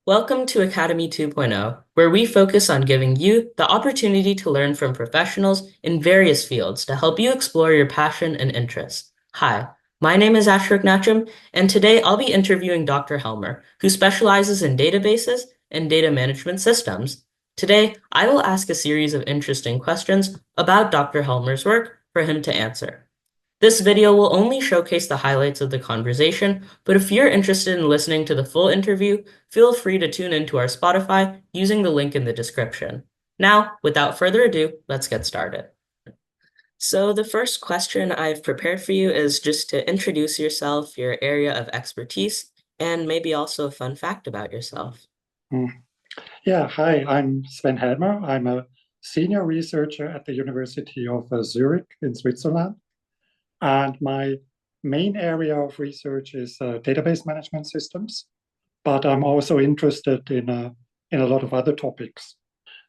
Welcome to Academy 2.0, where we focus on giving you the opportunity to learn from professionals in various fields to help you explore your passion and interests. Hi, my name is Ashrik Nachum, and today I'll be interviewing Dr. Helmer, who specializes in databases and data management systems. Today, I will ask a series of interesting questions about Dr. Helmer's work for him to answer. This video will only showcase the highlights of the conversation, but if you're interested in listening to the full interview, feel free to tune into our Spotify using the link in the description. Now, without further ado, let's get started. So the first question I've prepared for you is just to introduce yourself, your area of expertise, and maybe also a fun fact about yourself. Mm. Yeah, hi, I'm Sven Helmer. I'm a senior researcher at the University of Zurich in Switzerland. And my main area of research is database management systems, but I'm also interested in a lot of other topics.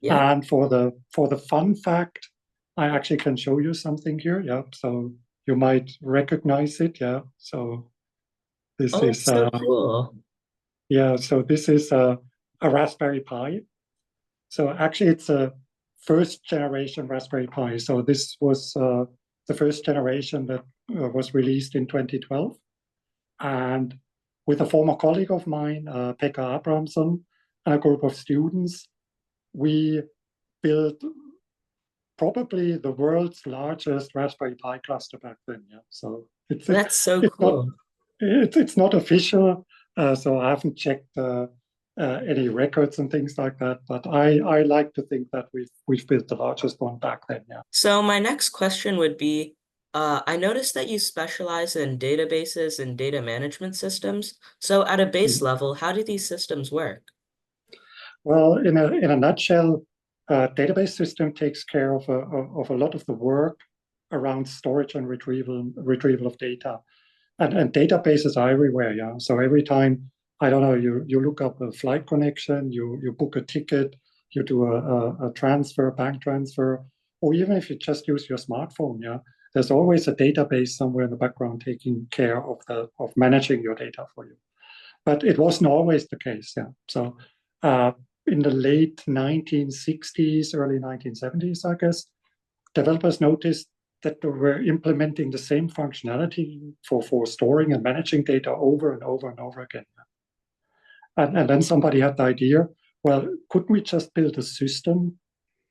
Yeah. And for the fun fact, I actually can show you something here. Yeah, so you might recognize it. Yeah, so this Oh, is that's so cool. yeah, so this is a Raspberry Pi. So actually, it's a first generation Raspberry Pi. So this was the first generation that was released in 2012. And with a former colleague of mine, Pekka Abrahamsson, and a group of students, we built probably the world's largest Raspberry Pi cluster back then. Yeah, so That's so it's not cool. it's not official, so I haven't checked any records and things like that. But I like to think that we've built the largest one back then. Yeah. So my next question would be, I noticed that you specialize in databases and data management systems. So at a base Mhm. level, how do these systems work? Well, in a nutshell, database system takes care of a lot of the work around storage and retrieval of data. And databases are everywhere, yeah. So every time, I don't know, you look up a flight connection, you book a ticket, you do a transfer, bank transfer, or even if you just use your smartphone, yeah, there's always a database somewhere in the background taking care of managing your data for you. But it wasn't always the case, yeah. So uh, in the late 1960s, early 1970s, I guess, developers noticed that they were implementing the same functionality for storing and managing data over and over and over again. And then somebody had the idea, well, couldn't we just build a system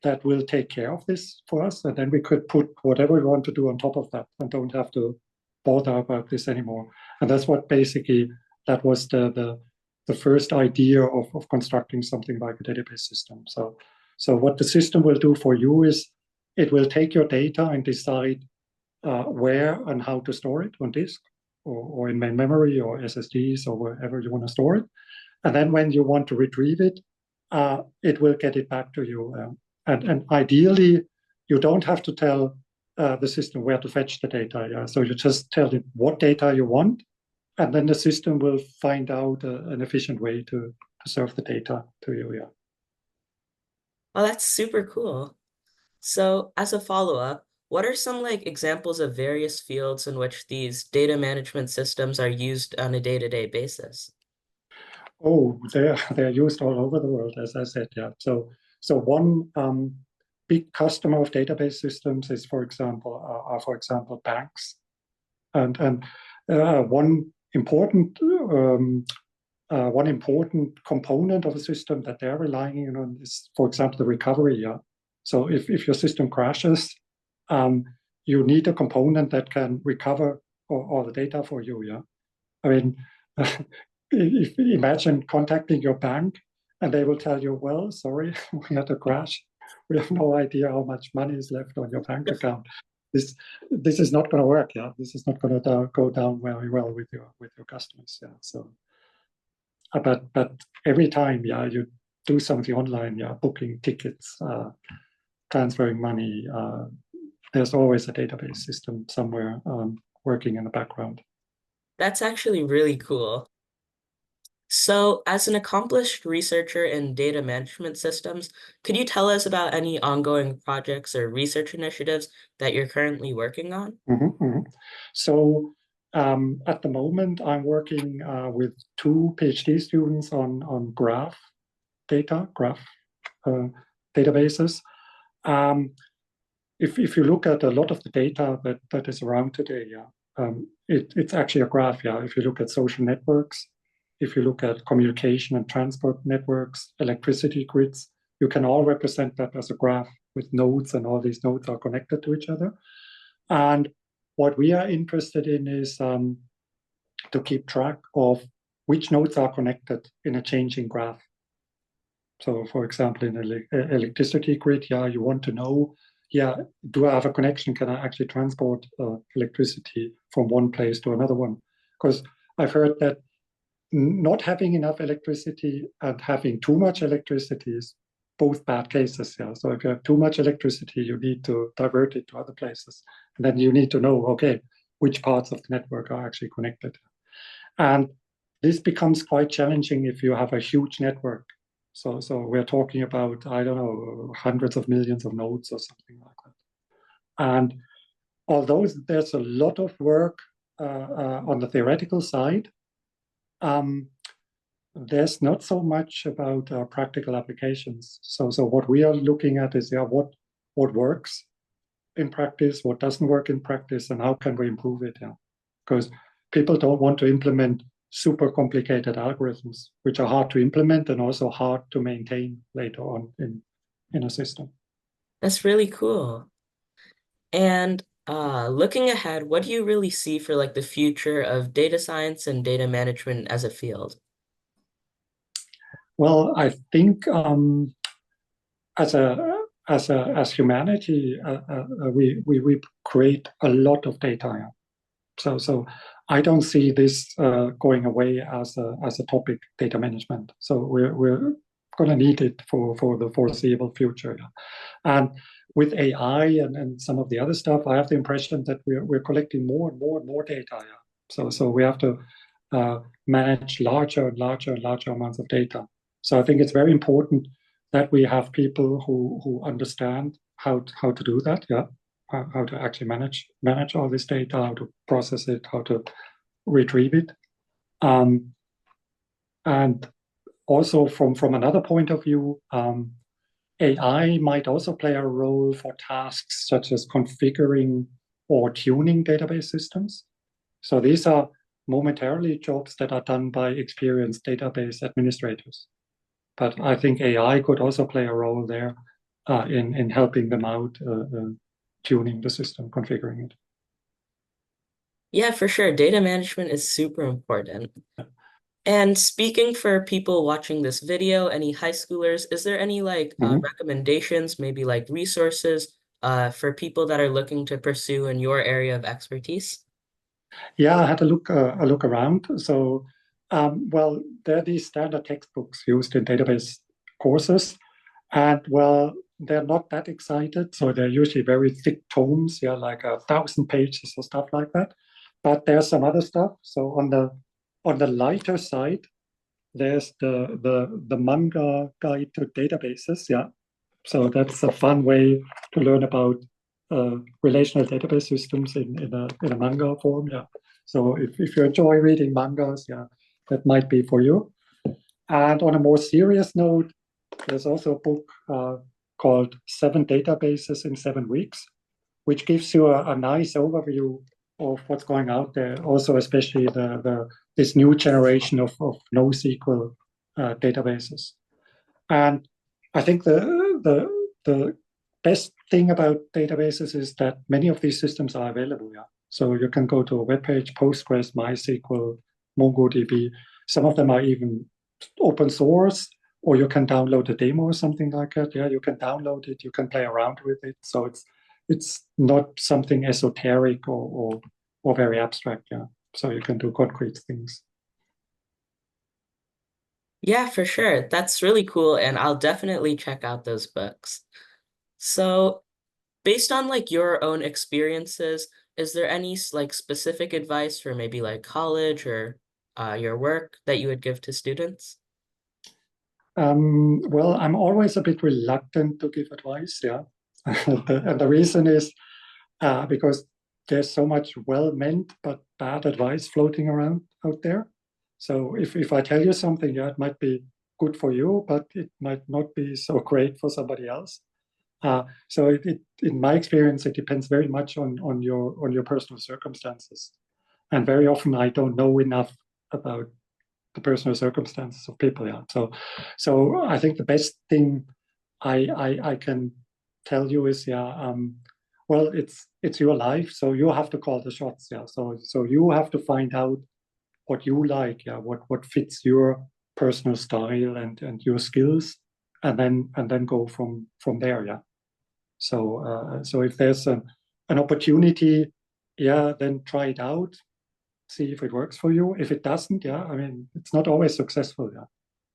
that will take care of this for us? And then we could put whatever we want to do on top of that and don't have to bother about this anymore. And that's what basically, that was the first idea of constructing something like a database system. So what the system will do for you is it will take your data and decide where and how to store it on disk or in main memory or SSDs or wherever you want to store it. And then when you want to retrieve it, it will get it back to you. And ideally, you don't have to tell the system where to fetch the data. Yeah? So you just tell it what data you want, and then the system will find out an efficient way to serve the data to you. Yeah. Oh, that's super cool. So as a follow-up, what are some examples of various fields in which these data management systems are used on a day-to-day basis? Oh, they're used all over the world, as I said. Yeah. So one big customer of database systems is, for example, banks, and one important one important component of a system that they're relying on is, for example, the recovery. Yeah. So if your system crashes, um, you need a component that can recover all the data for you. Yeah. I mean, if imagine contacting your bank and they will tell you, well, sorry, we had a crash. We have no idea how much money is left on your bank account. This this is not going to work. Yeah, this is not going to go down very well with your customers. Yeah, so but every time, yeah, you do something online, yeah, booking tickets, transferring money, there's always a database system somewhere working in the background. That's actually really cool. So, as an accomplished researcher in data management systems, could you tell us about any ongoing projects or research initiatives that you're currently working on? Mhm, mhm. So At the moment, I'm working with two PhD students on graph uh, databases. If you look at a lot of the data that is around today, yeah, it's actually a graph. Yeah, if you look at social networks, if you look at communication and transport networks, electricity grids, you can all represent that as a graph with nodes, and all these nodes are connected to each other. And what we are interested in is to keep track of which nodes are connected in a changing graph. So, for example, in an electricity grid, yeah, you want to know, yeah, do I have a connection? Can I actually transport electricity from one place to another one? Because I've heard that not having enough electricity and having too much electricity is both bad cases. Yeah. So if you have too much electricity, you need to divert it to other places. And then you need to know, okay, which parts of the network are actually connected. And this becomes quite challenging if you have a huge network. So we're talking about, I don't know, hundreds of millions of nodes or something like that. And although there's a lot of work on the theoretical side, there's not so much about practical applications. So what we are looking at is, yeah, what works in practice, what doesn't work in practice, and how can we improve it? Yeah, because people don't want to implement super complicated algorithms, which are hard to implement and also hard to maintain later on in a system. That's really cool. And looking ahead, what do you really see for like the future of data science and data management as a field? Well, I think as humanity, we create a lot of data. Yeah. So I don't see this going away as a topic, data management. So we're going to need it for the foreseeable future. Yeah. And with AI and some of the other stuff, I have the impression that we're collecting more and more and more data. Yeah. So we have to manage larger and larger and larger amounts of data. So I think it's very important that we have people who understand how to do that. Yeah, how to actually manage all this data, how to process it, how to retrieve it, and also from another point of view, AI might also play a role for tasks such as configuring or tuning database systems. So these are momentarily jobs that are done by experienced database administrators. But I think AI could also play a role there in helping them out, tuning the system, configuring it. Yeah, for sure. Data management is super important. And speaking for people watching this video, any high schoolers, is there any like Mhm. recommendations, maybe like resources for people that are looking to pursue in your area of expertise? Yeah, I had a look around. So, well, there are these standard textbooks used in database courses, and well, they're not that excited. So they're usually very thick tomes, yeah, like 1,000 pages or stuff like that. But there's some other stuff. So on the lighter side, there's the manga guide to databases. Yeah, so that's a fun way to learn about relational database systems in a manga form. Yeah. So if you enjoy reading mangas, yeah, that might be for you. And on a more serious note, there's also a book called Seven Databases in 7 Weeks, which gives you a nice overview of what's going out there. Also, especially this new generation of NoSQL databases. And I think the best thing about databases is that many of these systems are available. Yeah. So you can go to a web page, Postgres, MySQL, MongoDB. Some of them are even open source, or you can download a demo or something like that. Yeah, you can download it, you can play around with it. So it's not something esoteric or very abstract. Yeah. So you can do concrete things. Yeah, for sure. That's really cool, and I'll definitely check out those books. So, based on like your own experiences, is there any like specific advice for maybe like college or your work that you would give to students? Well, I'm always a bit reluctant to give advice, yeah. And the reason is because there's so much well meant but bad advice floating around out there. So if I tell you something, yeah, it might be good for you, but it might not be so great for somebody else. So in my experience, it depends very much on your personal circumstances, and very often I don't know enough about the personal circumstances of people. Yeah, so I think the best thing I can tell you is, well, it's your life, so you have to call the shots. Yeah, so you have to find out what you like. Yeah, what fits your personal style and your skills, and then go from there. Yeah. So if there's an opportunity, yeah, then try it out, see if it works for you. If it doesn't, yeah, I mean, it's not always successful. Yeah.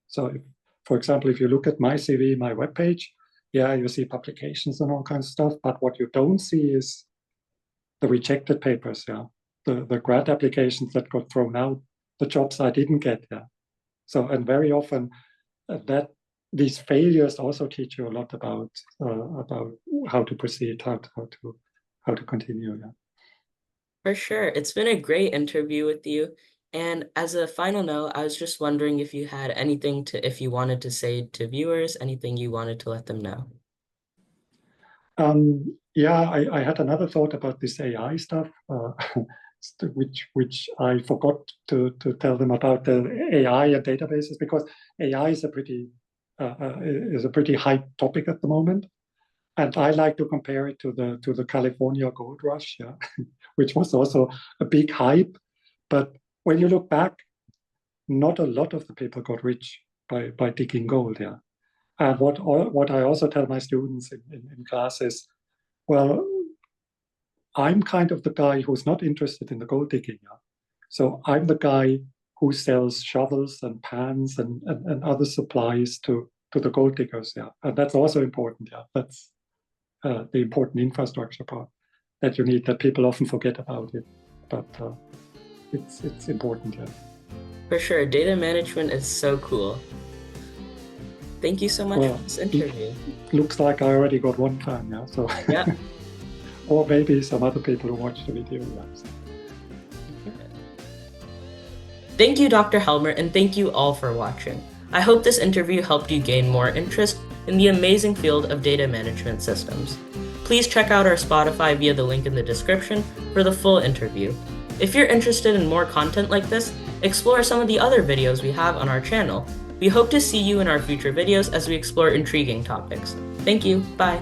So if, for example, if you look at my CV, my webpage, yeah, you see publications and all kinds of stuff, but what you don't see is the rejected papers. Yeah. The grad applications that got thrown out, the jobs I didn't get. Yeah. So, and very often that these failures also teach you a lot about how to proceed, how to continue. Yeah. For sure. It's been a great interview with you. And as a final note, I was just wondering if you had anything if you wanted to say to viewers, anything you wanted to let them know. Yeah, I had another thought about this AI stuff, which I forgot to tell them about the AI and databases, because AI is a pretty hype topic at the moment, and I like to compare it to the California gold rush, yeah, which was also a big hype, but when you look back, not a lot of the people got rich by digging gold, yeah. And what I also tell my students in class is, well, I'm kind of the guy who's not interested in the gold digging. Yeah? So I'm the guy who sells shovels and pans and other supplies to the gold diggers. Yeah, and that's also important. Yeah, that's the important infrastructure part that you need, that people often forget about it, but it's important. Yeah. For sure, data management is so cool. Thank you so much for this interview. Looks like I already got one fan, yeah. So yeah. Or maybe some other people who watch the video. Yeah. Thank you, Dr. Helmer, and thank you all for watching. I hope this interview helped you gain more interest in the amazing field of data management systems. Please check out our Spotify via the link in the description for the full interview. If you're interested in more content like this, explore some of the other videos we have on our channel. We hope to see you in our future videos as we explore intriguing topics. Thank you. Bye.